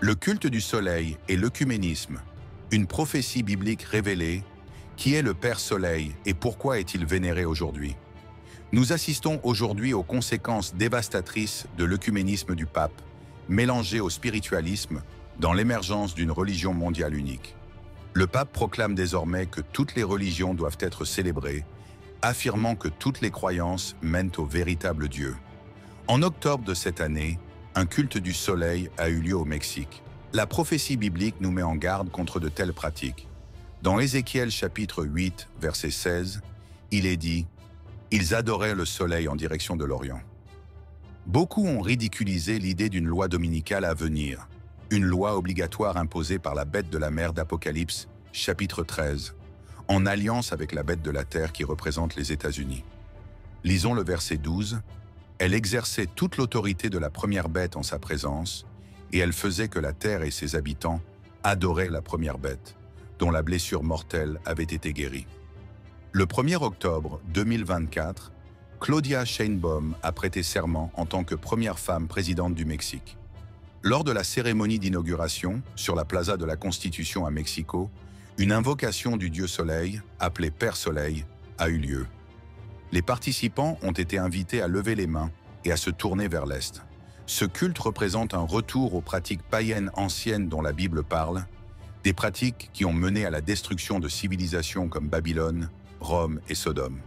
Le culte du soleil et l'œcuménisme, une prophétie biblique révélée. Qui est le Père Soleil et pourquoi est-il vénéré aujourd'hui? Nous assistons aujourd'hui aux conséquences dévastatrices de l'œcuménisme du pape, mélangé au spiritualisme, dans l'émergence d'une religion mondiale unique. Le pape proclame désormais que toutes les religions doivent être célébrées, affirmant que toutes les croyances mènent au véritable Dieu. En octobre de cette année, un culte du soleil a eu lieu au Mexique. La prophétie biblique nous met en garde contre de telles pratiques. Dans Ézéchiel chapitre 8, verset 16, il est dit « Ils adoraient le soleil en direction de l'Orient ». Beaucoup ont ridiculisé l'idée d'une loi dominicale à venir, une loi obligatoire imposée par la bête de la mer d'Apocalypse, chapitre 13, en alliance avec la bête de la terre qui représente les États-Unis. Lisons le verset 12. « Elle exerçait toute l'autorité de la première bête en sa présence, et elle faisait que la terre et ses habitants adoraient la première bête, dont la blessure mortelle avait été guérie. » Le 1er octobre 2024, Claudia Sheinbaum a prêté serment en tant que première femme présidente du Mexique. Lors de la cérémonie d'inauguration, sur la Plaza de la Constitution à Mexico, une invocation du dieu Soleil, appelé Père Soleil, a eu lieu. Les participants ont été invités à lever les mains et à se tourner vers l'Est. Ce culte représente un retour aux pratiques païennes anciennes dont la Bible parle, des pratiques qui ont mené à la destruction de civilisations comme Babylone, Rome et Sodome.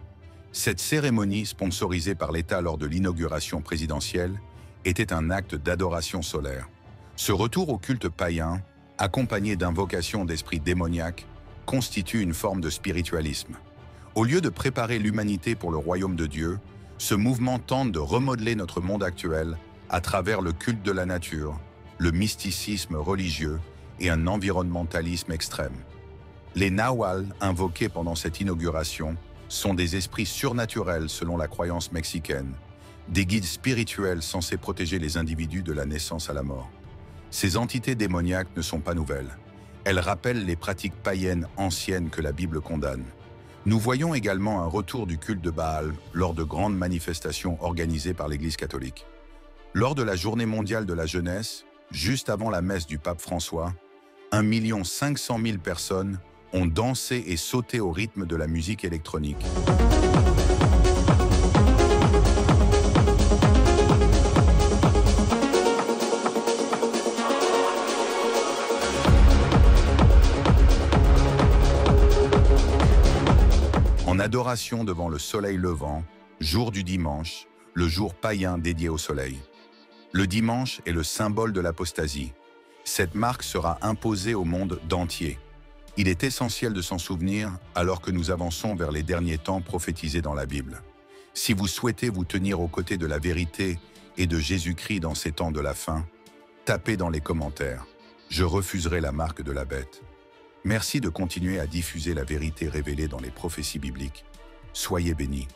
Cette cérémonie, sponsorisée par l'État lors de l'inauguration présidentielle, était un acte d'adoration solaire. Ce retour au culte païen, accompagné d'invocations d'esprits démoniaques, constitue une forme de spiritualisme. Au lieu de préparer l'humanité pour le royaume de Dieu, ce mouvement tente de remodeler notre monde actuel à travers le culte de la nature, le mysticisme religieux et un environnementalisme extrême. Les Nahuals invoqués pendant cette inauguration sont des esprits surnaturels selon la croyance mexicaine, des guides spirituels censés protéger les individus de la naissance à la mort. Ces entités démoniaques ne sont pas nouvelles. Elles rappellent les pratiques païennes anciennes que la Bible condamne. Nous voyons également un retour du culte de Baal lors de grandes manifestations organisées par l'Église catholique. Lors de la Journée mondiale de la jeunesse, juste avant la messe du pape François, 1 500 000 personnes ont dansé et sauté au rythme de la musique électronique. En adoration devant le soleil levant, jour du dimanche, le jour païen dédié au soleil. Le dimanche est le symbole de l'apostasie. Cette marque sera imposée au monde entier. Il est essentiel de s'en souvenir alors que nous avançons vers les derniers temps prophétisés dans la Bible. Si vous souhaitez vous tenir aux côtés de la vérité et de Jésus-Christ dans ces temps de la fin, tapez dans les commentaires « Je refuserai la marque de la bête ». Merci de continuer à diffuser la vérité révélée dans les prophéties bibliques. Soyez bénis.